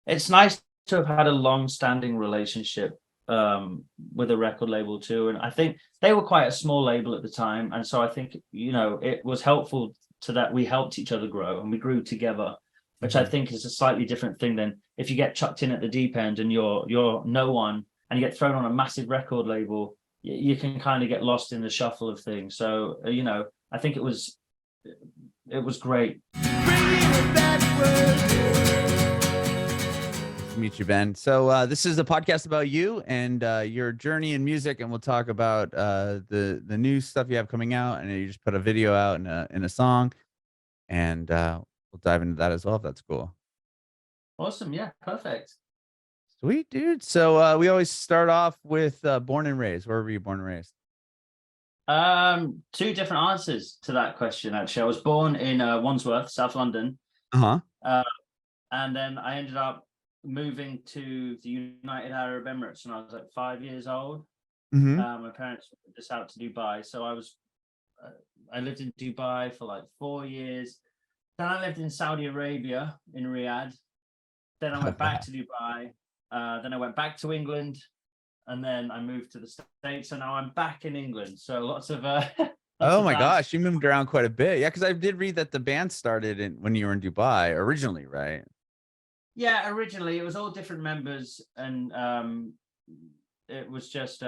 It's nice to have had a long-standing relationship with a record label too, and I think they were quite a small label at the time, and so I think it was helpful to that we helped each other grow and we grew together, which I Mhm. think is a slightly different thing than if you get chucked in at the deep end and you're no one and you get thrown on a massive record label. You can kind of get lost in the shuffle of things. So I think it was great. Nice to meet you, Ben. So this is a podcast about you and your journey in music, and we'll talk about the new stuff you have coming out. And you just put a video out in a song, and we'll dive into that as well if that's cool. Awesome. Yeah, perfect. Sweet, dude. So we always start off with born and raised. Where were you born and raised? Two different answers to that question, actually. I was born in Wandsworth, South London, Uh huh. uh, and then I ended up moving to the United Arab Emirates when I was like 5 years old. Mm-hmm. My parents moved us out to Dubai, so I lived in Dubai for like 4 years. Then I lived in Saudi Arabia in Riyadh. Then I Oh went back wow. to Dubai. Then I went back to England, and then I moved to the States. So now I'm back in England. So lots of lots Oh of my dance. gosh, you moved around quite a bit. Yeah, because I did read that the band started when you were in Dubai originally, right? Yeah, originally it was all different members, and it was just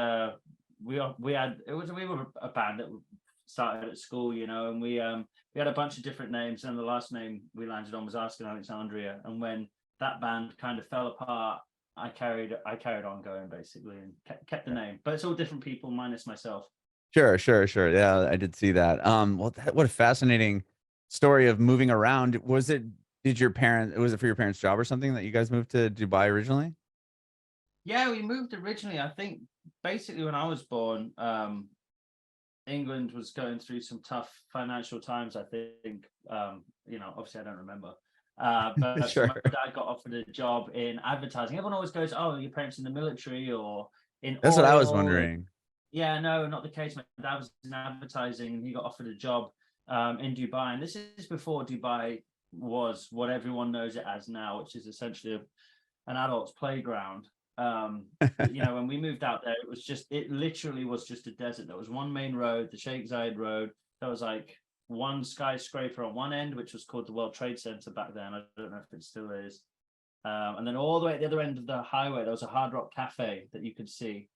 we had it was we were a band that started at school, and we had a bunch of different names, and the last name we landed on was Asking Alexandria. And when that band kind of fell apart, I carried on going basically and kept the name, but it's all different people minus myself. Sure, sure, sure. Yeah, I did see that. Well, what a fascinating story of moving around. Was it for your parents' job or something that you guys moved to Dubai originally? Yeah, we moved originally, I think, basically when I was born. England was going through some tough financial times, I think. Obviously I don't remember. But so Sure. my dad got offered a job in advertising. Everyone always goes, "Oh, your parents in the military or in That's what I was oil." wondering. Yeah, no, not the case. My dad was in advertising and he got offered a job in Dubai. And this is before Dubai was what everyone knows it as now, which is essentially an adult's playground. When we moved out there, it literally was just a desert. There was one main road, the Sheikh Zayed Road. There was like one skyscraper on one end, which was called the World Trade Center back then. I don't know if it still is. And then all the way at the other end of the highway, there was a Hard Rock Cafe that you could see.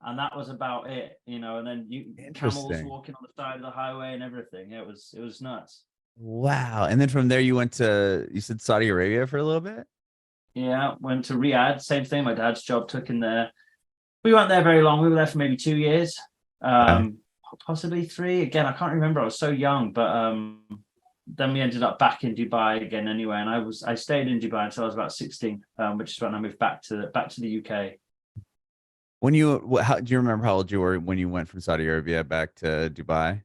And that was about it, and then camels Interesting. walking on the side of the highway and everything. It was nuts. Wow. And then from there you said Saudi Arabia for a little bit? Yeah, went to Riyadh, same thing. My dad's job took in there. We weren't there very long. We were there for maybe 2 years, Okay. possibly three. Again, I can't remember. I was so young, but then we ended up back in Dubai again anyway. And I stayed in Dubai until I was about 16, which is when I moved back to the UK. How do you remember how old you were when you went from Saudi Arabia back to Dubai?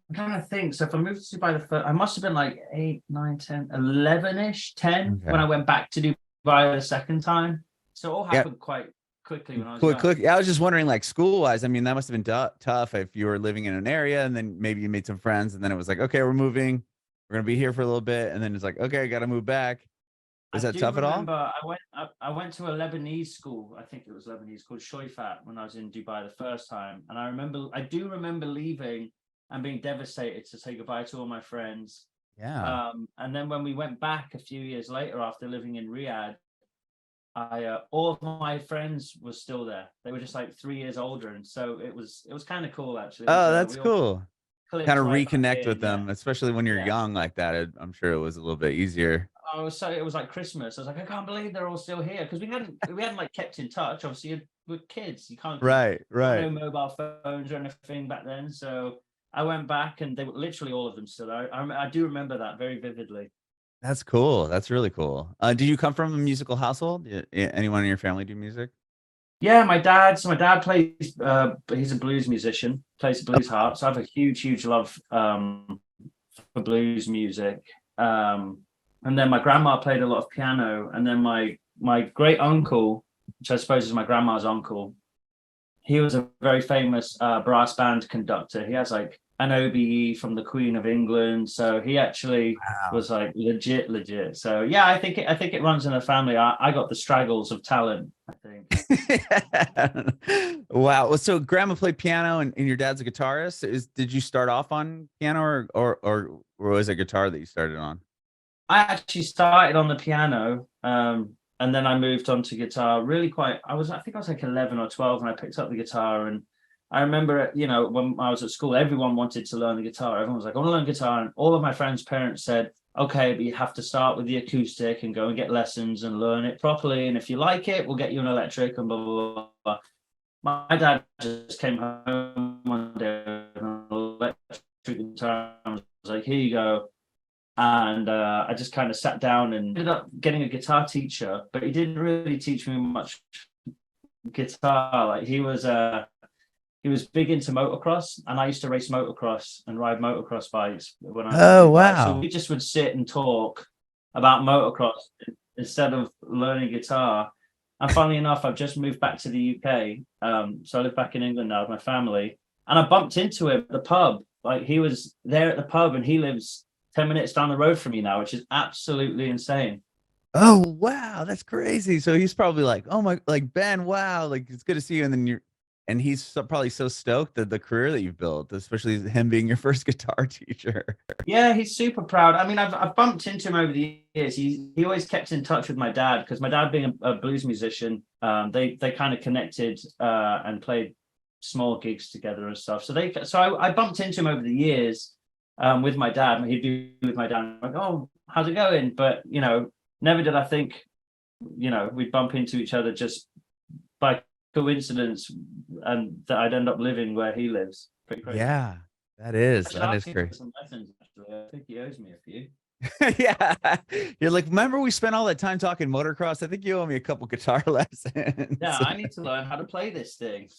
I'm trying to think. So if I moved to Dubai the first, I must have been like 8, 9, 10, 11-ish, 10 when I Okay. went back to Dubai the second time. So it all Yeah. happened quite quickly when I was Quick, young. quick. Yeah, I was just wondering, like school wise. I mean, that must have been tough if you were living in an area and then maybe you made some friends and then it was like, okay, we're moving, we're gonna be here for a little bit, and then it's like, okay, I got to move back. Was I that do tough at all? remember I went to a Lebanese school. I think it was Lebanese called Shoifat when I was in Dubai the first time. And I do remember leaving and being devastated to say goodbye to all my friends. Yeah. And then when we went back a few years later after living in Riyadh, I all of my friends were still there. They were just like 3 years older, and so it was kind of cool actually. It was Oh, that's we all cool. Kind clicked of right back reconnect with in. Yeah, them, especially when you're yeah. young like that. I'm sure it was a little bit easier. It was like Christmas. I was like, I can't believe they're all still here because we hadn't like kept in touch. Obviously, we're kids. You can't Right, got no right. mobile phones or anything back then. So I went back, and they were literally all of them still there. I do remember that very vividly. That's cool. That's really cool. Did you come from a musical household? Anyone in your family do music? Yeah, my dad plays. He's a blues musician. Plays the blues harp. So I have a huge love for blues music. Um, and then my grandma played a lot of piano, and then my great uncle, which I suppose is my grandma's uncle, he was a very famous brass band conductor. He has like an OBE from the Queen of England. So he actually Wow. was like legit. So yeah, I think it runs in the family. I got the straggles of talent, I think. Wow. Well, so grandma played piano and your dad's a guitarist. Did you start off on piano or was it guitar that you started on? I actually started on the piano, and then I moved on to guitar. Really, I think I was like 11 or 12 when I picked up the guitar. And I remember, you know, when I was at school, everyone wanted to learn the guitar. Everyone was like, "I want to learn guitar," and all of my friends' parents said, "Okay, but you have to start with the acoustic and go and get lessons and learn it properly. And if you like it, we'll get you an electric and blah blah blah." Blah. My dad just came home one day with an electric guitar and was like, "Here you go." And I just kind of sat down and ended up getting a guitar teacher, but he didn't really teach me much guitar. Like he was big into motocross, and I used to race motocross and ride motocross bikes when I was in Oh, Dubai. So wow. we just would sit and talk about motocross instead of learning guitar. And funnily enough, I've just moved back to the UK. So I live back in England now with my family, and I bumped into him at the pub. Like he was there at the pub, and he lives 10 minutes down the road from me now, which is absolutely insane. Oh, wow. That's crazy. So he's probably like, oh my, like Ben, wow, like it's good to see you. And then and he's probably so stoked that the career that you've built, especially him being your first guitar teacher. Yeah, he's super proud. I mean, I've bumped into him over the years. He always kept in touch with my dad, because my dad being a blues musician, they kind of connected and played small gigs together and stuff. So I bumped into him over the years with my dad. He'd be with my dad, and I'm like, "Oh, how's it going?" But you know, never did I think, you know, we'd bump into each other just by coincidence, and that I'd end up living where he lives. Pretty crazy. Yeah, I should that is ask him great. for some lessons, actually. I think he owes me a few. Yeah. You're like, remember we spent all that time talking motocross? I think you owe me a couple guitar Yeah, lessons. I need to learn how to play this thing.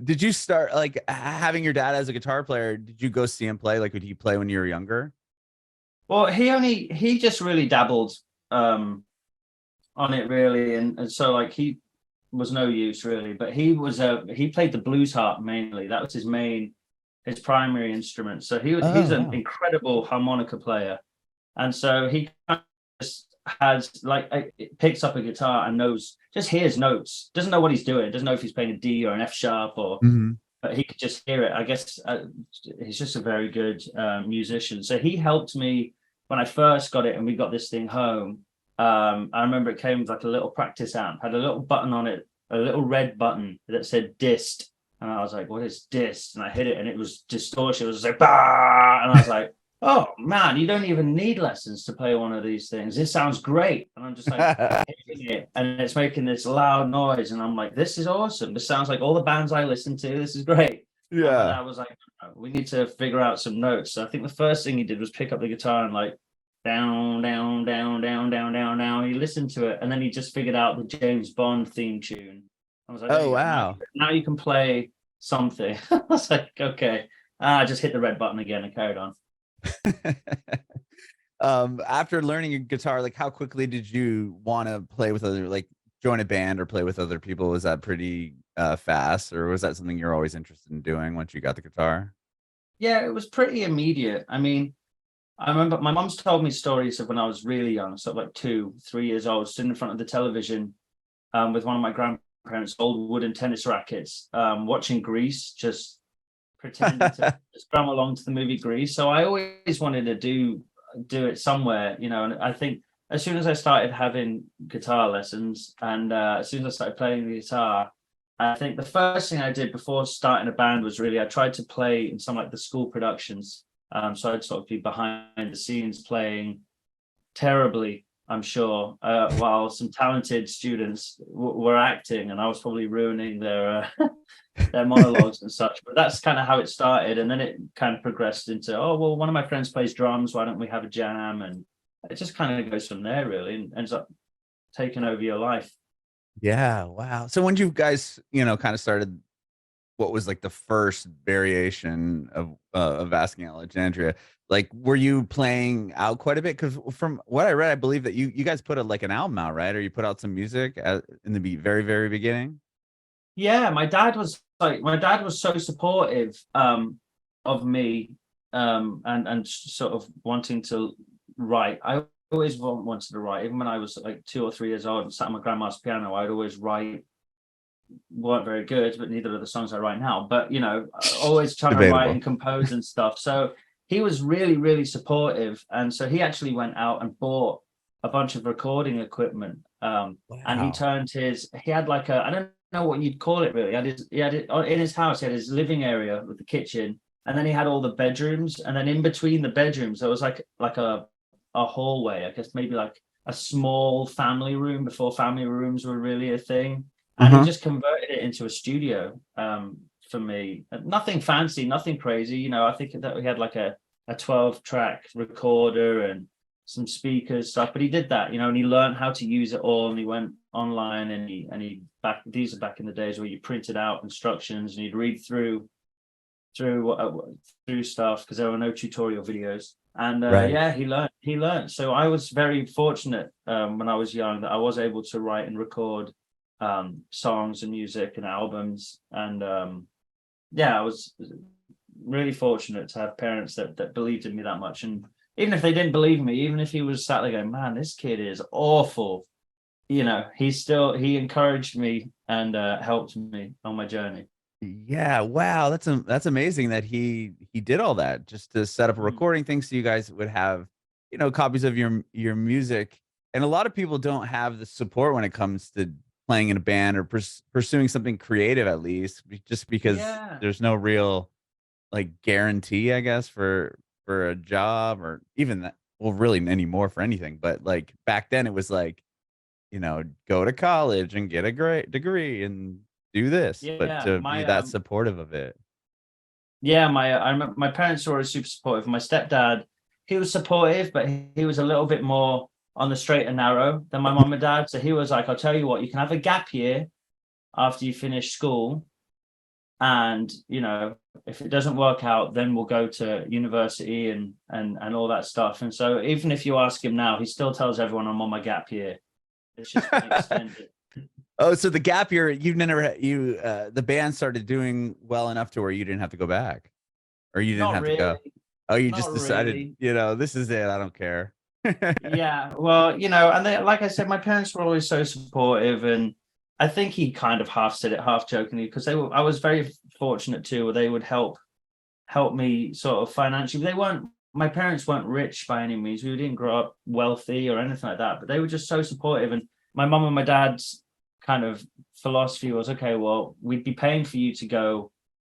Did you start like having your dad as a guitar player? Did you go see him play? Like, would he play when you were younger? Well, he just really dabbled on it really, and so like he was no use really, but he played the blues harp mainly. That was his primary instrument. So he's Oh, an wow. incredible harmonica player. And so he kind of just has like picks up a guitar and hears notes, doesn't know what he's doing, doesn't know if he's playing a D or an F sharp, or Mhm. but he could just hear it. I guess he's just a very good musician. So he helped me when I first got it, and we got this thing home. I remember it came with like a little practice amp, had a little button on it, a little red button that said dist. And I was like, "What is dist?" And I hit it, and it was distortion. It was like, bah! And I was like, "Oh man, you don't even need lessons to play one of these things. This sounds great." And I'm just like hitting it, and it's making this loud noise. And I'm like, "This is awesome. This sounds like all the bands I listen to. This is great." And my Yeah. dad was like, "We need to figure out some notes." So I think the first thing he did was pick up the guitar and like down, down, down, down, down, down, down. He listened to it, and then he just figured out the James Bond theme tune. I was like, "There Oh, you go. wow. Now you can play something." I was like, "Okay." I just hit the red button again and carried on. After learning a guitar, like how quickly did you want to play with other, like join a band or play with other people? Was that pretty fast, or was that something you're always interested in doing once you got the guitar? Yeah, it was pretty immediate. I mean, I remember my mom's told me stories of when I was really young, so like 2, 3 years old, sitting in front of the television with one of my grandparents' old wooden tennis rackets, watching Grease, just pretending to just drum along to the movie Grease. So I always wanted to do it somewhere, you know. And I think as soon as I started having guitar lessons, and as soon as I started playing the guitar, I think the first thing I did before starting a band was really I tried to play in some like the school productions. So I'd sort of be behind the scenes playing terribly, I'm sure, while some talented students were acting, and I was probably ruining their monologues and such. But that's kind of how it started, and then it kind of progressed into, "Oh well, one of my friends plays drums. Why don't we have a jam?" And it just kind of goes from there, really, and ends up taking over your life. Yeah, wow. So when you guys, kind of started, what was like the first variation of Asking Alexandria? Like, were you playing out quite a bit? Because from what I read, I believe that you guys put like an album out, right? Or you put out some music in the very, very beginning. Yeah, my dad was like my dad was so supportive of me and sort of wanting to write. I always wanted to write, even when I was like 2 or 3 years old and sat on my grandma's piano. I'd always write. Weren't very good, but neither are the songs I write now. But you know, always trying to write and compose and stuff. So he was really, really supportive, and so he actually went out and bought a bunch of recording equipment. And he turned he had like a, I don't know what you'd call it really. He had it in his house. He had his living area with the kitchen, and then he had all the bedrooms, and then in between the bedrooms there was like a hallway. I guess maybe like a small family room before family rooms were really a thing. And he just converted it into a studio for me. Nothing fancy, nothing crazy. You know, I think that we had like a 12-track recorder and some speakers stuff, but he did that, you know, and he learned how to use it all, and he went online and he these are back in the days where you printed out instructions and you'd read through stuff because there were no tutorial videos. And yeah, he learned. So I was very fortunate when I was young that I was able to write and record songs and music and albums. And yeah, I was really fortunate to have parents that believed in me that much. And even if they didn't believe me, even if he was sat there going, man, this kid is awful, you know, he encouraged me and helped me on my journey. Yeah, wow, that's amazing that he did all that just to set up a recording thing so you guys would have, you know, copies of your music. And a lot of people don't have the support when it comes to playing in a band or pursuing something creative, at least just because there's no real like guarantee, I guess, for a job or even that, well, really anymore for anything. But like back then it was like, you know, go to college and get a great degree and do this, but to be that supportive of it. Yeah, my parents were always super supportive. My stepdad, he was supportive, but he was a little bit more on the straight and narrow than my mom and dad. So he was like, I'll tell you what, you can have a gap year after you finish school, and you know, if it doesn't work out, then we'll go to university and all that stuff. And so even if you ask him now, he still tells everyone I'm on my gap year. It's just been extended. Oh, so the gap year, the band started doing well enough to where you didn't have to go back, or you didn't have to go. Oh, you just decided, you know, this is it. I don't care. Yeah, well, you know, and like I said, my parents were always so supportive, and I think he kind of half said it, half jokingly, because I was very fortunate too, where they would help me sort of financially. My parents weren't rich by any means. We didn't grow up wealthy or anything like that, but they were just so supportive. And my mum and my dad's kind of philosophy was, okay, well, we'd be paying for you to go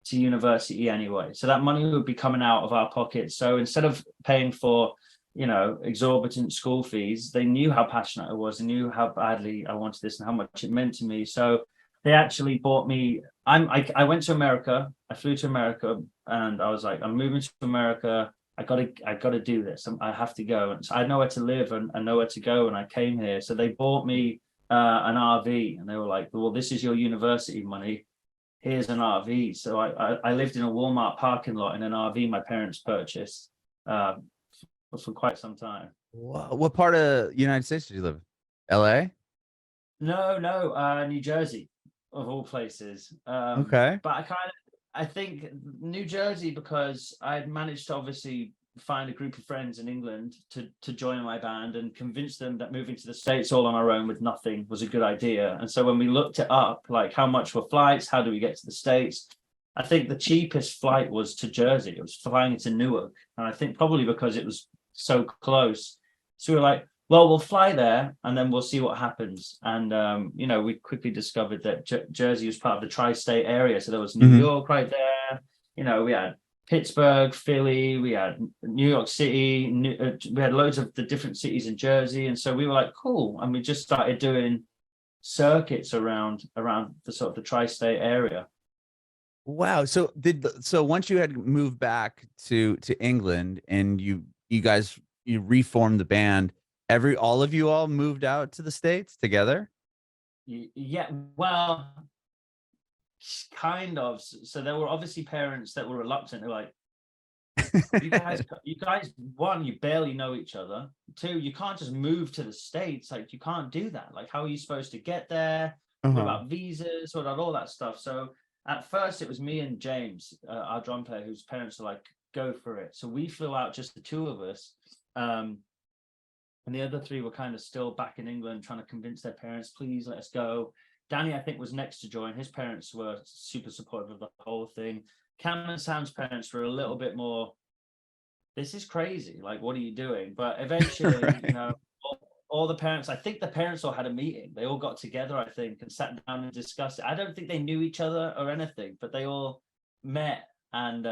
to university anyway, so that money would be coming out of our pockets. So instead of paying for, you know, exorbitant school fees, they knew how passionate I was, they knew how badly I wanted this and how much it meant to me. So they actually bought me, I went to America, I flew to America, and I was like, I'm moving to America, I gotta do this, I have to go. And so I know where to live and I know where to go, and I came here. So they bought me an RV, and they were like, well, this is your university money, here's an RV. So I lived in a Walmart parking lot in an RV my parents purchased for quite some time. What part of United States did you live in? LA? No, New Jersey, of all places. Okay. But I think New Jersey, because I'd managed to obviously find a group of friends in England to join my band and convince them that moving to the States all on our own with nothing was a good idea. And so when we looked it up, like how much were flights, how do we get to the States, I think the cheapest flight was to Jersey. It was flying to Newark. And I think probably because it was so close. So we were like, well, we'll fly there and then we'll see what happens. And, you know, we quickly discovered that Jersey was part of the tri-state area. So there was New York right there. You know, we had Pittsburgh, Philly, we had New York City, we had loads of the different cities in Jersey. And so we were like, cool. And we just started doing circuits around the sort of the tri-state area. Wow. So once you had moved back to England and you guys reformed the band, all of you all moved out to the States together? Yeah, well, kind of. So there were obviously parents that were reluctant. They're like, you guys, one, you barely know each other. Two, you can't just move to the States. Like, you can't do that. Like, how are you supposed to get there? What about visas? What about all that stuff? So at first it was me and James, our drum player, whose parents were like, go for it. So we flew out, just the two of us. And the other three were kind of still back in England trying to convince their parents, please let us go. Danny, I think, was next to join. His parents were super supportive of the whole thing. Cam and Sam's parents were a little bit more, this is crazy. Like, what are you doing? But eventually, Right. you know, all the parents, I think the parents all had a meeting. They all got together, I think, and sat down and discussed it. I don't think they knew each other or anything, but they all met and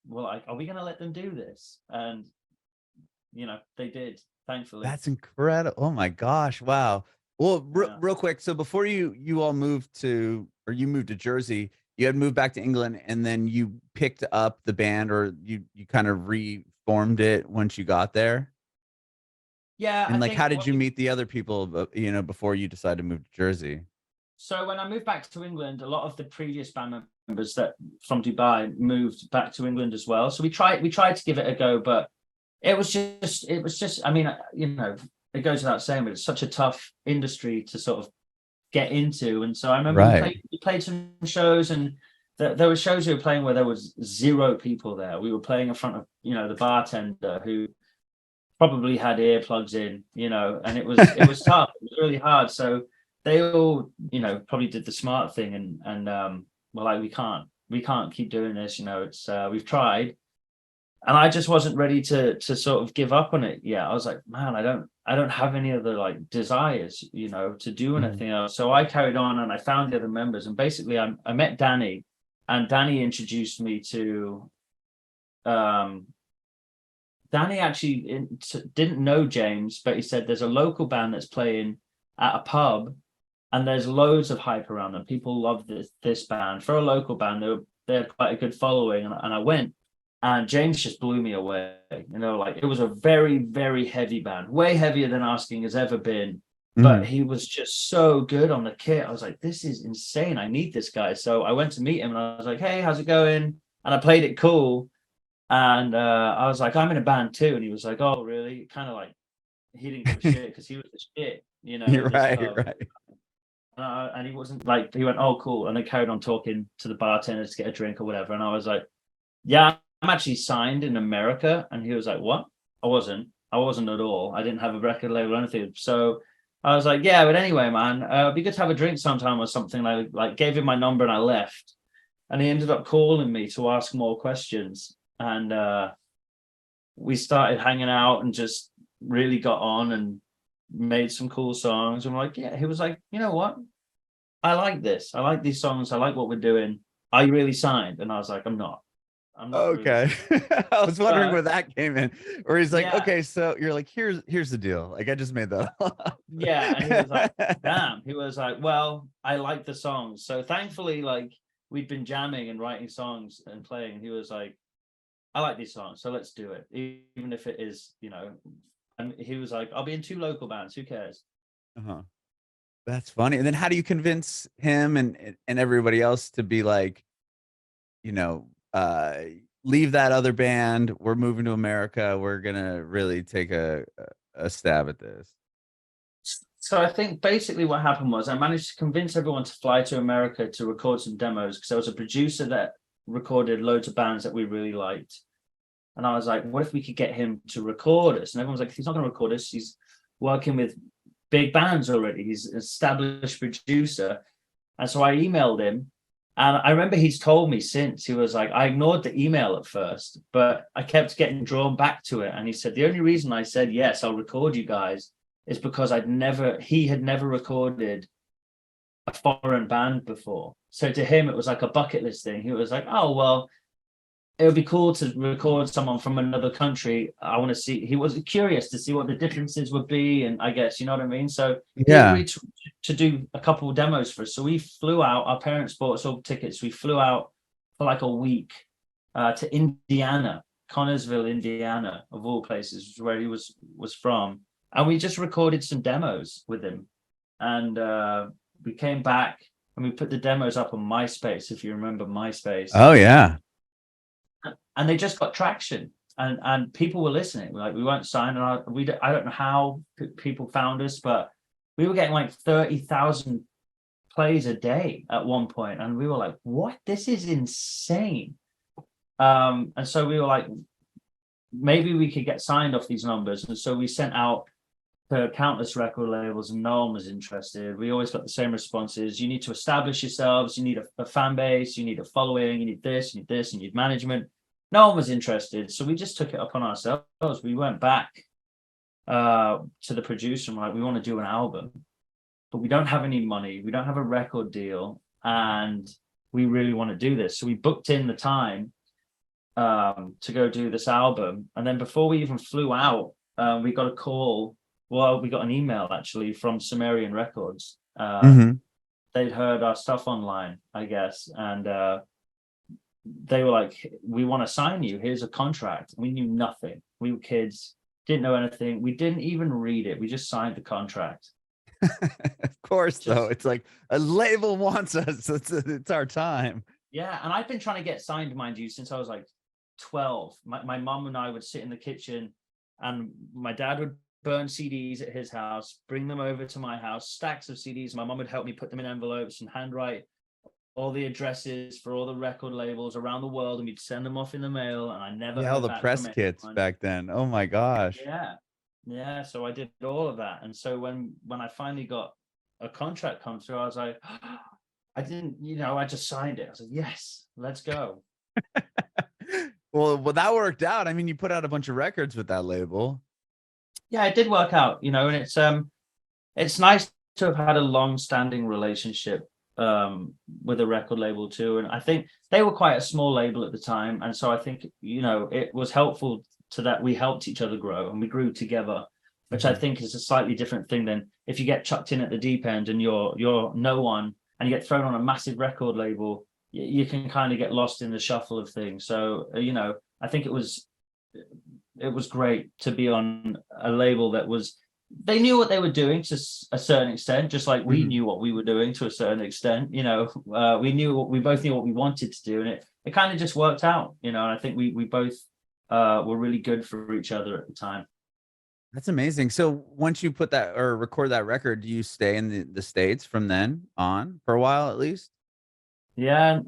were like, are we going to let them do this? And, you know, they did, thankfully. That's incredible. Oh my gosh. Wow. Well, Yeah. real quick. So before you all moved to, or you moved to Jersey, you had moved back to England, and then you picked up the band, or you kind of reformed it once you got there. Yeah, I And like, think how did you meet the other people, you know, before you decided to move to Jersey? so. When I moved back to England, a lot of the previous band members that from Dubai moved back to England as well. So we tried to give it a go, but it was just. I mean, you know, it goes without saying, but it's such a tough industry to sort of get into. And so I remember Right. we played some shows, and there were shows we were playing where there was 0 people there. We were playing in front of, you know, the bartender, who probably had earplugs in, you know, and it was tough. It was really hard. So they all, you know, probably did the smart thing and were like, we can't keep doing this, you know. It's we've tried. And I just wasn't ready to sort of give up on it yet. I was like, man, I don't have any other like desires, you know, to do Mhm. anything else. So I carried on and I found the other members, and basically I met Danny, and Danny introduced me to um Danny actually didn't know James, but he said there's a local band that's playing at a pub, and there's loads of hype around them. People love this band. For a local band, they had quite a good following, and I went, and James just blew me away. You know, like, it was a very, very heavy band, way heavier than Asking has ever been. But Mhm. he was just so good on the kit. I was like, this is insane. I need this guy. So I went to meet him, and I was like, hey, how's it going? And I played it cool. And I was like, I'm in a band too. And he was like, oh, really? Kind of like, he didn't give a shit because he was the shit, you know. He You're just right. Right. and he wasn't like, he went, oh, cool. And they carried on talking to the bartenders to get a drink or whatever. And I was like, yeah, I'm actually signed in America. And he was like, what? I wasn't at all. I didn't have a record label or anything. So I was like, yeah, but anyway, man, it'd be good to have a drink sometime or something. Like gave him my number and I left. And he ended up calling me to ask more questions. And we started hanging out and just really got on and made some cool songs. And we're like, yeah, he was like, you know what? I like this. I like these songs. I like what we're doing. Are you really signed? And I was like, I'm not. I'm not really Okay. signed. I was wondering But where that came in. Or he's like, yeah, okay, so you're like, here's the deal. Like, I just made that up. yeah. And he was like, damn. He was like, well, I like the songs. So thankfully, like, we'd been jamming and writing songs and playing. And he was like, I like these songs, so let's do it. Even if it is, you know. And he was like, I'll be in 2 local bands. Who cares? Uh-huh. That's funny. And then how do you convince him and everybody else to be like, you know, leave that other band. We're moving to America. We're gonna really take a stab at this. So I think basically what happened was I managed to convince everyone to fly to America to record some demos, because there was a producer that recorded loads of bands that we really liked. And I was like, what if we could get him to record us? And everyone was like, he's not going to record us. He's working with big bands already. He's an established producer. And so I emailed him. And I remember he's told me since, he was like, I ignored the email at first, but I kept getting drawn back to it. And he said, the only reason I said, yes, I'll record you guys is because he had never recorded a foreign band before. So to him, it was like a bucket list thing. He was like, oh, well, it would be cool to record someone from another country. I want to see, he was curious to see what the differences would be. And I guess, you know what I mean? So he Yeah. agreed to do a couple of demos for us. So we flew out, our parents bought us all tickets. We flew out for like a week to Indiana, Connersville, Indiana, of all places, where he was from. And we just recorded some demos with him. And we came back and we put the demos up on MySpace, if you remember MySpace. Oh yeah. And they just got traction, and people were listening. Like, we weren't signed, and I don't know how people found us, but we were getting like 30,000 plays a day at one point, and we were like, what, this is insane. And so we were like, maybe we could get signed off these numbers. And so we sent out to countless record labels, and no one was interested. We always got the same responses: you need to establish yourselves, you need a fan base, you need a following, you need this, you need this, you need management. No one was interested. So we just took it upon ourselves. We went back to the producer and we're like, we want to do an album, but we don't have any money, we don't have a record deal, and we really want to do this. So we booked in the time to go do this album. And then before we even flew out, we got a call. Well, we got an email actually from Sumerian Records. They'd heard our stuff online, I guess, and they were like, we want to sign you, here's a contract. We knew nothing. We were kids, didn't know anything. We didn't even read it. We just signed the contract. Of course, though, it's like a label wants us. It's our time. Yeah, and I've been trying to get signed, mind you, since I was like 12. My mom and I would sit in the kitchen, and my dad would burn CDs at his house, bring them over to my house, stacks of CDs. My mom would help me put them in envelopes and handwrite all the addresses for all the record labels around the world, and we'd send them off in the mail. And I never all the press kits back then. Oh my gosh. Yeah, so I did all of that. And so when I finally got a contract come through, I was like, I didn't, I just signed it. I was like, yes, let's go. well, that worked out. I mean, you put out a bunch of records with that label. Yeah, it did work out, and it's nice to have had a long-standing relationship with a record label too. And I think they were quite a small label at the time, and so I think it was helpful to that we helped each other grow and we grew together, which I think is a slightly different thing than if you get chucked in at the deep end and you're no one and you get thrown on a massive record label. You can kind of get lost in the shuffle of things. So I think it was great to be on a label that was, they knew what they were doing to a certain extent, just like we knew what we were doing to a certain extent. We both knew what we wanted to do, and it kind of just worked out. And I think we both were really good for each other at the time. That's amazing. So once you put that or record that record, do you stay in the States from then on for a while at least? Yeah,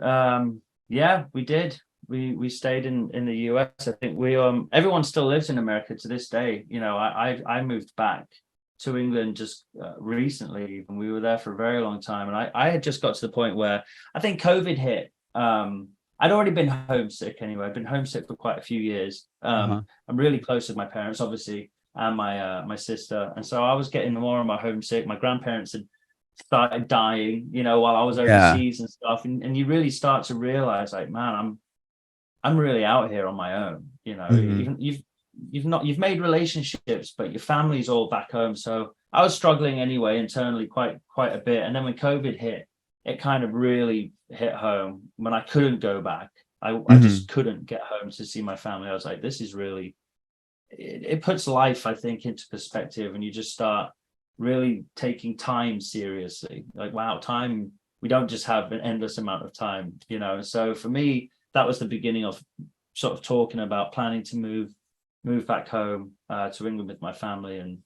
we did. We stayed in the US. I think everyone still lives in America to this day. I moved back to England just recently, and we were there for a very long time. And I had just got to the point where I think COVID hit. I'd already been homesick anyway. I'd been homesick for quite a few years. I'm really close with my parents, obviously, and my sister. And so I was getting more and more homesick. My grandparents had started dying, while I was overseas and stuff. And you really start to realize, like, man, I'm really out here on my own. Even you've made relationships, but your family's all back home. So I was struggling anyway internally quite a bit. And then when COVID hit, it kind of really hit home when I couldn't go back. I just couldn't get home to see my family. I was like, this is really, it puts life, I think, into perspective, and you just start really taking time seriously. Like, wow, time, we don't just have an endless amount of time, So for me, that was the beginning of sort of talking about planning to move back home to England with my family, and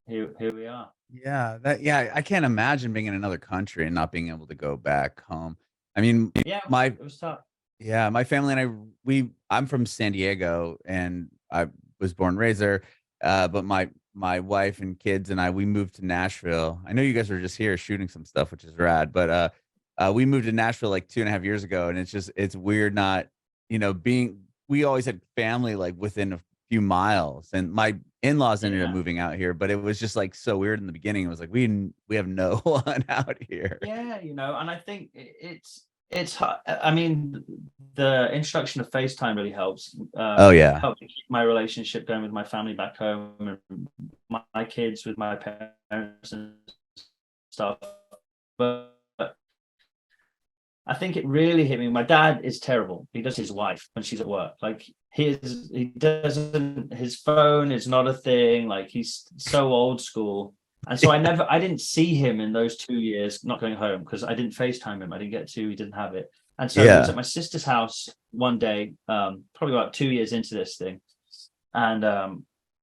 here we are. I can't imagine being in another country and not being able to go back home. I mean, it was tough. Yeah, my family and I'm from San Diego, and I was born and raised there. But my wife and kids and we moved to Nashville. I know you guys were just here shooting some stuff, which is rad, but we moved to Nashville like 2.5 years ago, and it's weird not, we always had family like within a few miles, and my in-laws ended up moving out here, but it was just like so weird in the beginning. It was like we have no one out here. Yeah, and I think it's hard. I mean, the introduction of FaceTime really helps. Helped keep my relationship going with my family back home, and my kids with my parents and stuff. But I think it really hit me. My dad is terrible. He does his wife when she's at work. Like his phone is not a thing. Like he's so old school. And so I didn't see him in those 2 years not going home, because I didn't FaceTime him. I didn't get to, he didn't have it. And so he was at my sister's house one day, probably about 2 years into this thing. And I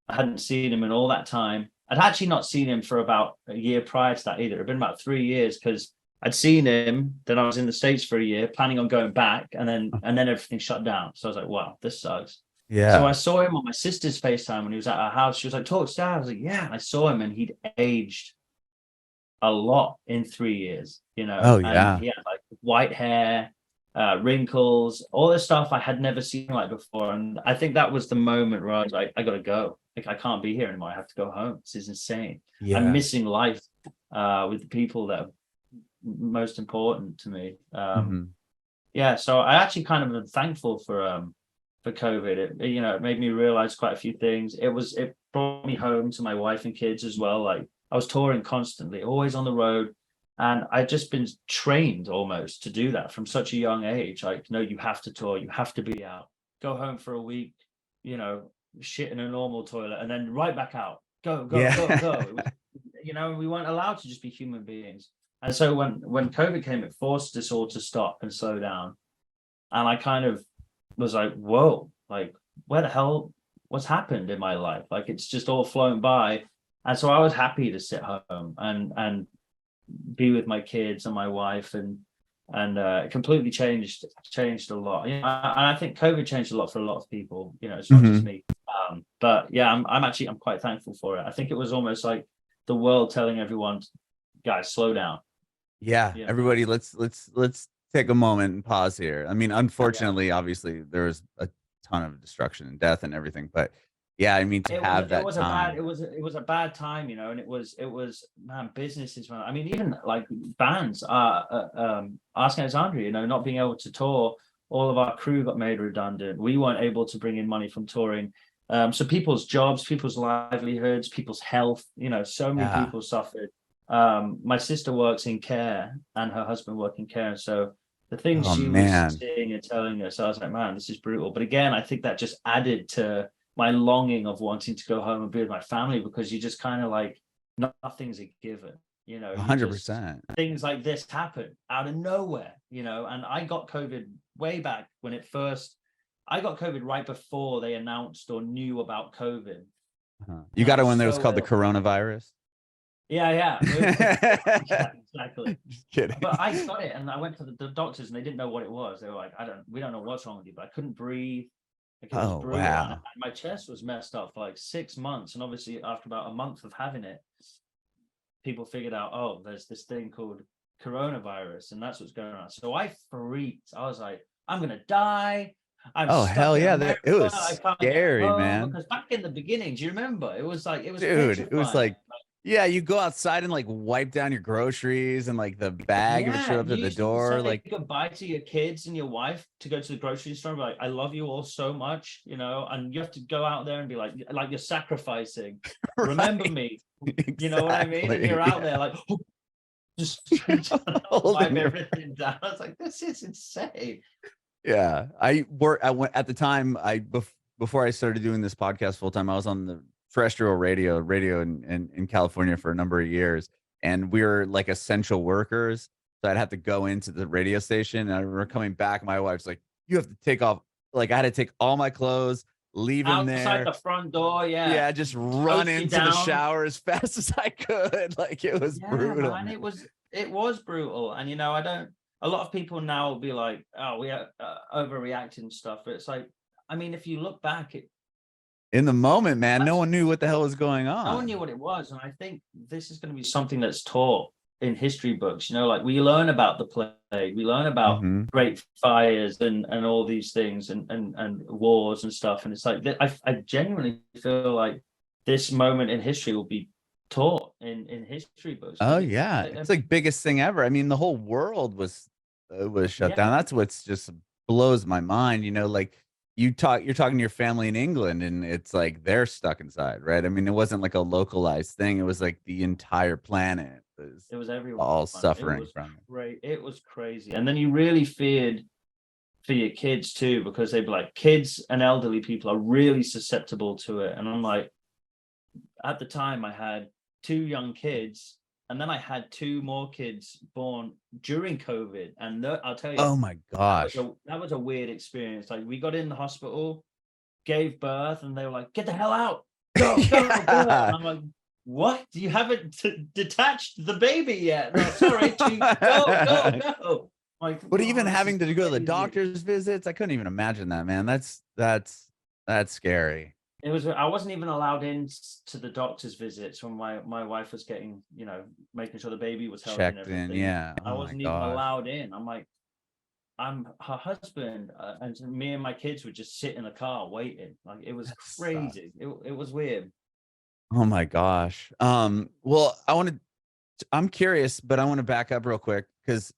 hadn't seen him in all that time. I'd actually not seen him for about a year prior to that either. It'd been about 3 years, because I'd seen him, then I was in the States for a year, planning on going back, and then everything shut down. So I was like, wow, this sucks. Yeah. So I saw him on my sister's FaceTime when he was at our house. She was like, talk to Dad. I was like, yeah. And I saw him, and he'd aged a lot in 3 years, you know. Oh, yeah. And he had like white hair, wrinkles, all this stuff I had never seen like before. And I think that was the moment where I was like, I gotta go. Like, I can't be here anymore. I have to go home. This is insane. Yeah. I'm missing life with the people that are most important to me. Yeah, so I actually kind of am thankful for COVID. It made me realize quite a few things. It brought me home to my wife and kids as well. Like, I was touring constantly, always on the road, and I'd just been trained almost to do that from such a young age. Like, no, you have to tour, you have to be out, go home for a week, shit in a normal toilet, and then right back out, go. It was, we weren't allowed to just be human beings. And so when COVID came, it forced us all to stop and slow down. And I kind of was like, whoa, like, where the hell, what's happened in my life? Like, it's just all flown by. And so I was happy to sit home and be with my kids and my wife, and it completely changed a lot. And I think COVID changed a lot for a lot of people. It's not just me. But yeah, I'm quite thankful for it. I think it was almost like the world telling everyone, guys, slow down. Yeah. Everybody, let's take a moment and pause here. I mean, unfortunately, obviously, there was a ton of destruction and death and everything, but yeah, I mean, it was a bad time, and it was man, businesses, man. I mean, even like bands, Asking Alexandria, not being able to tour, all of our crew got made redundant. We weren't able to bring in money from touring. So people's jobs, people's livelihoods, people's health, so many people suffered. My sister works in care, and her husband worked in care. So the things she was seeing and telling us, I was like, man, this is brutal. But again, I think that just added to my longing of wanting to go home and be with my family, because you just kind of like, nothing's a given, 100%. Things like this happen out of nowhere, and I got COVID way back when I got COVID right before they announced or knew about COVID. You got it when there was called the coronavirus? Yeah. Exactly. Just kidding. But I got it, and I went to the doctors, and they didn't know what it was. They were like, we don't know what's wrong with you, but I couldn't breathe. Like, it was brutal. Wow. And my chest was messed up for like 6 months. And obviously after about a month of having it, people figured out, oh, there's this thing called coronavirus, and that's what's going on. So I freaked. I was like, I'm going to die. Hell yeah. It was scary, man. Because back in the beginning, do you remember? It was like, dude, it was like, yeah, you go outside and like wipe down your groceries and like the bag if it showed up at the door. Like, goodbye to your kids and your wife to go to the grocery store. Like, I love you all so much, and you have to go out there and be like you're sacrificing. Right. Remember me. Exactly. You know what I mean? And you're out there like, just wipe everything down. I was like, this is insane. Yeah, I went at the time. Before I started doing this podcast full time, I was on the terrestrial radio in California for a number of years, and we were like essential workers, so I'd have to go into the radio station, and I remember coming back, my wife's like, you have to take off, like I had to take all my clothes, leave them there outside the front door, just run into the shower as fast as I could. Like, it was brutal, man. It was brutal. And a lot of people now will be like, oh, we are overreacting stuff, but it's like, I mean, if you look back, in the moment, man, no one knew what the hell was going on. No one knew what it was. And I think this is going to be something that's taught in history books. Like, we learn about the plague, we learn about great fires and all these things and wars and stuff. And it's like, I genuinely feel like this moment in history will be taught in history books. Oh yeah, it's like biggest thing ever. I mean, the whole world was shut down. That's what's just blows my mind. Like, you're talking to your family in England, and it's like they're stuck inside, right? I mean, it wasn't like a localized thing. It was like the entire planet it was everyone all suffering from it. Right. It was crazy. And then you really feared for your kids too, because they'd be like, kids and elderly people are really susceptible to it. And I'm like, at the time I had 2 young kids, and then I had 2 more kids born during COVID. And I'll tell you, oh my gosh, that was a weird experience. Like, we got in the hospital, gave birth, and they were like, get the hell out, go. And I'm like, what? You haven't detached the baby yet? No, sorry, go. Like, But even this having is to go to the crazy. doctor's visits, I couldn't even imagine that, man. That's scary. It was, I wasn't even allowed in to the doctor's visits when my wife was getting, making sure the baby was healthy and Checked everything. in, yeah. I Oh my wasn't even gosh. allowed in. I'm like, I'm her husband, and me and my kids would just sit in the car waiting. Like, it was That sucks. crazy. It was weird. Oh my gosh. Well, I'm curious, but I want to back up real quick because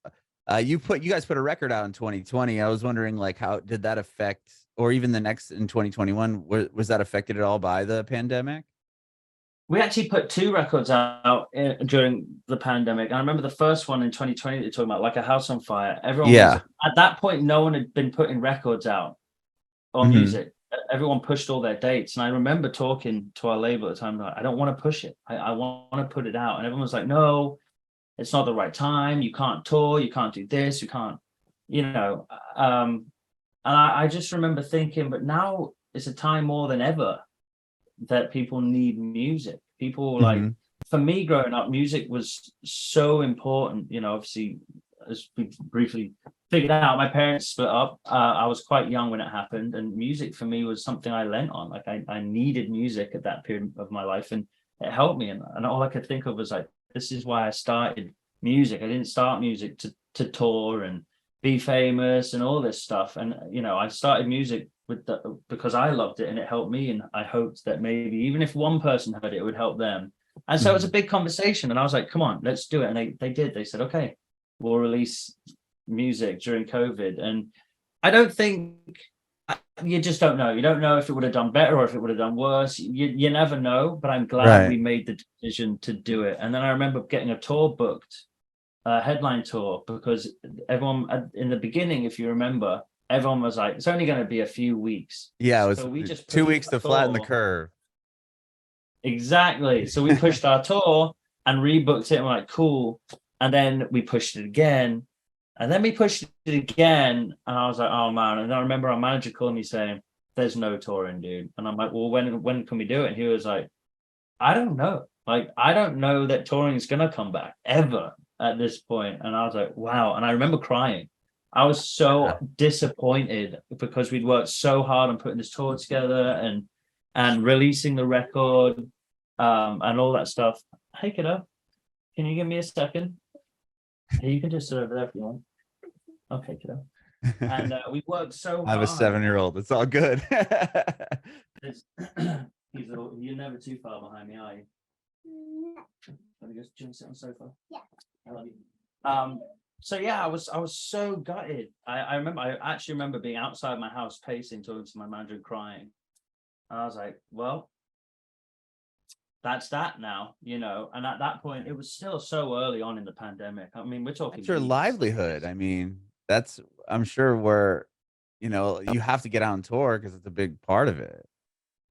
you guys put a record out in 2020. I was wondering, like, how did that affect, or even the next in 2021, was that affected at all by the pandemic? We actually put 2 records out during the pandemic. I remember the first one in 2020 that you're talking about, Like a House on Fire. Everyone was, Yeah. at that point, no one had been putting records out or Mhm. music. Everyone pushed all their dates. And I remember talking to our label at the time, like, I don't want to push it. I want to put it out. And everyone was like, no, it's not the right time. You can't tour. You can't do this. You can't, and I just remember thinking, but now it's a time more than ever that people need music. People like, Mhm. for me growing up, music was so important. Obviously, as we briefly figured out, my parents split up. I was quite young when it happened, and music for me was something I lent on. Like, I needed music at that period of my life, and it helped me. And all I could think of was like, this is why I started music. I didn't start music to tour and be famous and all this stuff. And I started music because I loved it and it helped me, and I hoped that maybe even if one person heard it, it would help them. And so it was a big conversation, and I was like, come on, let's do it. And they did. They said, okay, we'll release music during COVID. And I don't think, you just don't know. You don't know if it would have done better or if it would have done worse. You never know, but I'm glad we made the decision to do it. And then I remember getting a tour booked, a headline tour, because everyone in the beginning, if you remember, everyone was like, it's only going to be a few weeks. Yeah, it was So we just 2 weeks to flatten the curve. Exactly. So we pushed our tour and rebooked it, and we're like, cool. And then we pushed it again. And then we pushed it again. And I was like, oh man. And I remember our manager calling me saying, there's no touring, dude. And I'm like, well, when can we do it? And he was like, I don't know. Like, I don't know that touring is gonna come back ever at this point. And I was like, wow. And I remember crying. I was so disappointed because we'd worked so hard on putting this tour together and releasing the record, and all that stuff. Hey, kiddo, can you give me a second? Hey, you can just sit over there if you want. Okay, kiddo. And we worked so hard. I have a 7-year-old. It's all good. You're never too far behind me, are you? Let me just sit on the sofa. Yeah. I love you. So yeah, I was so gutted. I actually remember being outside my house pacing, talking to my manager and crying. And I was like, well, that's that now, and at that point it was still so early on in the pandemic. I mean, we're talking It's your weeks. livelihood. I mean, I'm sure where, you have to get out on tour because it's a big part of it.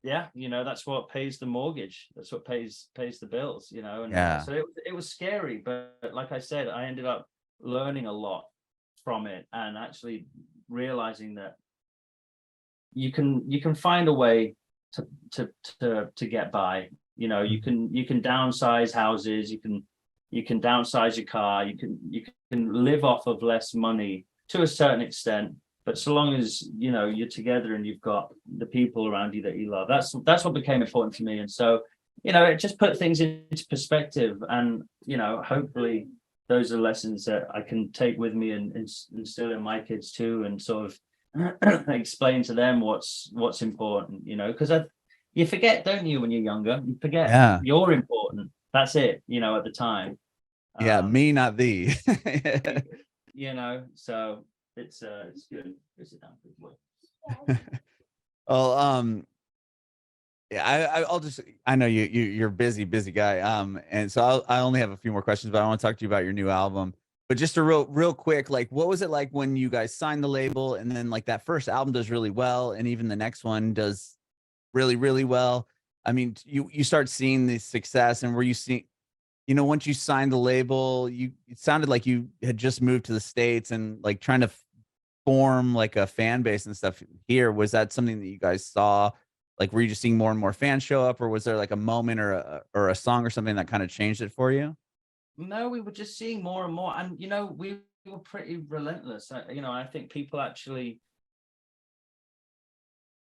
Yeah, that's what pays the mortgage. That's what pays the bills, and Yeah. so it was scary, but like I said, I ended up learning a lot from it and actually realizing that you can find a way to get by. You can downsize houses, you can downsize your car, you can live off of less money to a certain extent, but so long as you're together and you've got the people around you that you love, that's what became important to me. And so it just put things into perspective, and hopefully those are lessons that I can take with me and instill in my kids too, and sort of explain to them what's important, because you forget, don't you, when you're younger? You forget you're important. That's it, at the time. Yeah, me, not thee. So it's good. Sit down. Well, yeah, I know you're busy guy. And so I only have a few more questions, but I want to talk to you about your new album. But just a real quick, like, what was it like when you guys signed the label, and then like that first album does really well, and even the next one does really, really well? I mean, you start seeing the success, and were you seeing, once you signed the label, it sounded like you had just moved to the States and like trying to form like a fan base and stuff here. Was that something that you guys saw Like, were you just seeing more and more fans show up, or was there like a moment or a song or something that kind of changed it for you? No, we were just seeing more and more, and we were pretty relentless. I think people actually,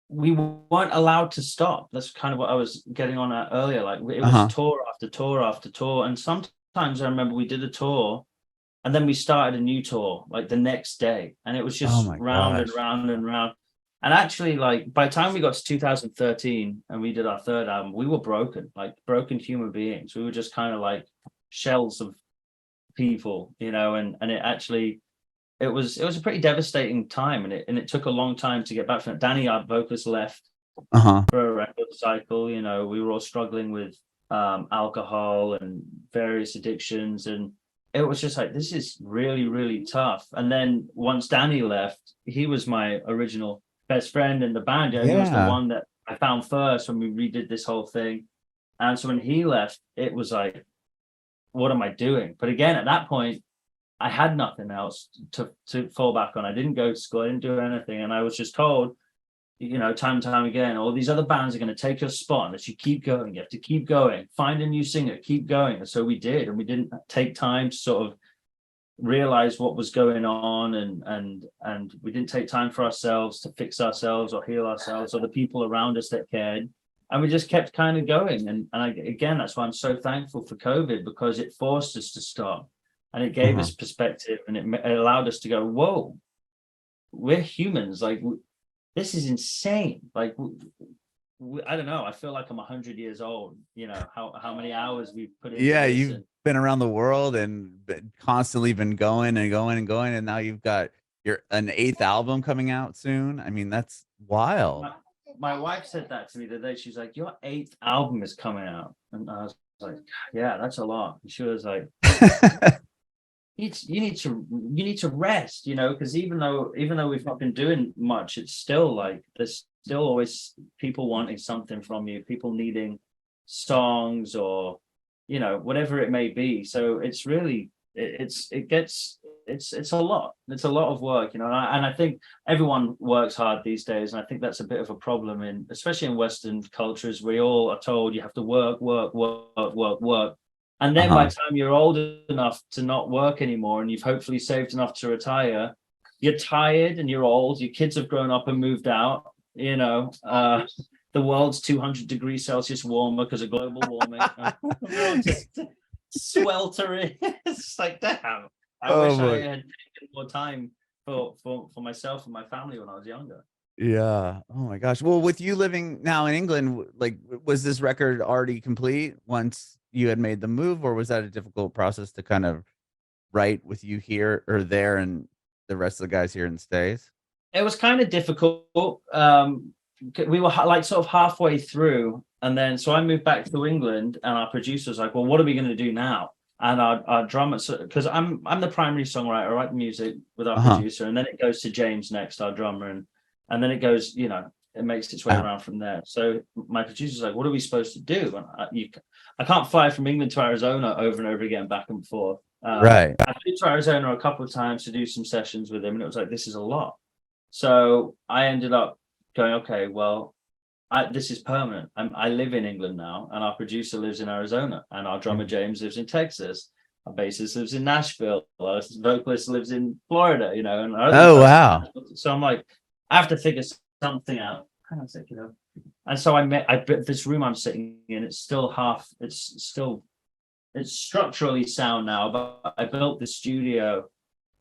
we weren't allowed to stop. That's kind of what I was getting on at earlier. Like, it was tour after tour after tour, and sometimes I remember we did a tour, and then we started a new tour like the next day, and it was Oh just my round and gosh. round and round. And actually, like, by the time we got to 2013 and we did our third album, we were broken, like broken human beings. We were just kind of like shells of people, and it was a pretty devastating time, and it took a long time to get back from it. Danny, our vocalist, left for a record cycle. We were all struggling with alcohol and various addictions, and it was just like, this is really, really tough. And then once Danny left, he was my original best friend in the band. He was the one that I found first when we redid this whole thing. And so when he left, it was like, what am I doing? But again, at that point, I had nothing else to fall back on. I didn't go to school, I didn't do anything. And I was just told, time and time again, all these other bands are going to take your spot unless you keep going. You have to keep going, find a new singer, keep going. And so we did, and we didn't take time to sort of realize what was going on, and we didn't take time for ourselves to fix ourselves or heal ourselves or the people around us that cared. And we just kept kind of going. Again, that's why I'm so thankful for COVID, because it forced us to stop, and it gave us perspective, and it allowed us to go, whoa, we're humans. Like, this is insane. Like, I don't know. I feel like I'm 100 years old. How many hours we've put into Yeah, this. you've been around the world and constantly been going and going and going, and now you've got an 8th album coming out soon. I mean, that's wild. My wife said that to me the day. She's like, your 8th album is coming out, and I was like, yeah, that's a lot. And she was like, you need to rest, because even though we've not been doing much, it's still like, there's still always people wanting something from you, people needing songs, or whatever it may be. So it's really, it's a lot. It's a lot of work, and I think everyone works hard these days, and I think that's a bit of a problem, especially in Western cultures. We all are told you have to work, and then by the time you're old enough to not work anymore, and you've hopefully saved enough to retire, you're tired and you're old, your kids have grown up and moved out, the world's 200 degrees Celsius warmer because of global warming. We're all just sweltering. It's like, damn, I wish I had taken more time for myself and my family when I was younger. Yeah. Oh my gosh. Well, with you living now in England, like, was this record already complete once you had made the move, or was that a difficult process to kind of write with you here or there and the rest of the guys here in the States? It was kind of difficult. We were like sort of halfway through, and then so I moved back to England, and our producer was like, well, what are we going to do now? And our drummer, because I'm the primary songwriter, I write the music with our producer, and then it goes to James next, our drummer, and then it goes, it makes its way around from there. So my producer's like, what are we supposed to do? And I can't fly from England to Arizona over and over again, back and forth. Right. I flew to Arizona a couple of times to do some sessions with him, and it was like, this is a lot. So I ended up going, okay, well, this is permanent. I live in England now, and our producer lives in Arizona, and our drummer James lives in Texas. Our bassist lives in Nashville. Our vocalist lives in Florida. And wow. So I'm like, I have to figure something out. Hang on a sec, And so I built this room I'm sitting in. It's still it's structurally sound now, but I built the studio.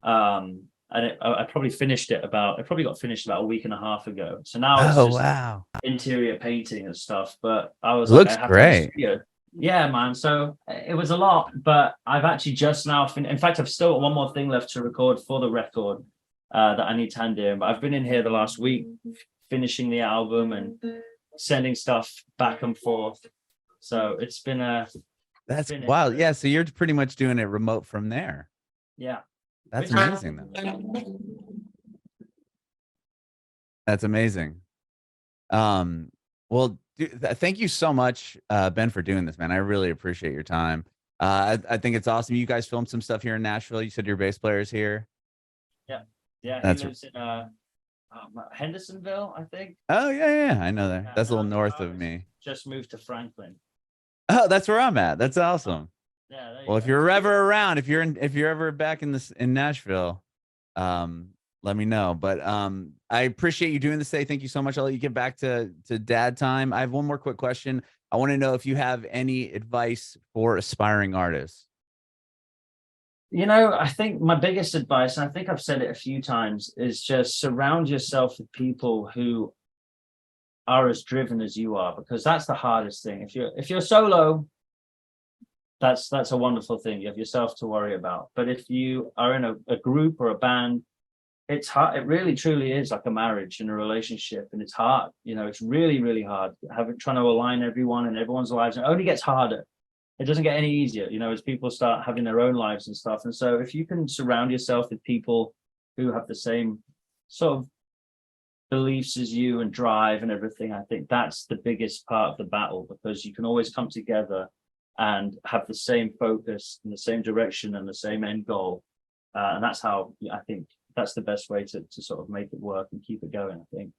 And I probably got finished about a week and a half ago. So now it's just interior painting and stuff. But I was like, I have great. to studio. Yeah, man. So it was a lot, but I've actually just now in fact, I've still got one more thing left to record for the record that I need to hand in. But I've been in here the last week finishing the album and sending stuff back and forth. So it's been that's wild. Yeah, so you're pretty much doing it remote from there. Yeah. That's amazing, though. That's amazing. Well, thank you so much, Ben, for doing this, man. I really appreciate your time. I think it's awesome. You guys filmed some stuff here in Nashville. You said your bass player's here. Yeah. He lives in Hendersonville, I think. Oh yeah, I know that. Yeah, That's a no, little north I of me. just moved to Franklin. Oh, that's where I'm at. That's awesome. Yeah, there you Well, if go. you're ever around, if you're ever back in Nashville, let me know. But I appreciate you doing this today. Thank you so much. I'll let you get back to dad time. I have one more quick question. I want to know if you have any advice for aspiring artists. I think my biggest advice, and I think I've said it a few times, is just surround yourself with people who are as driven as you are, because that's the hardest thing. If you're solo, that's a wonderful thing. You have yourself to worry about. But if you are in a group or a band, it's hard. It really truly is like a marriage and a relationship, and it's hard. It's really, really hard trying to align everyone and everyone's lives. It only gets harder. It doesn't get any easier, as people start having their own lives and stuff. And so if you can surround yourself with people who have the same sort of beliefs as you and drive and everything, I think that's the biggest part of the battle, because you can always come together and have the same focus and the same direction and the same end goal. And that's how I think that's the best way to sort of make it work and keep it going, I think.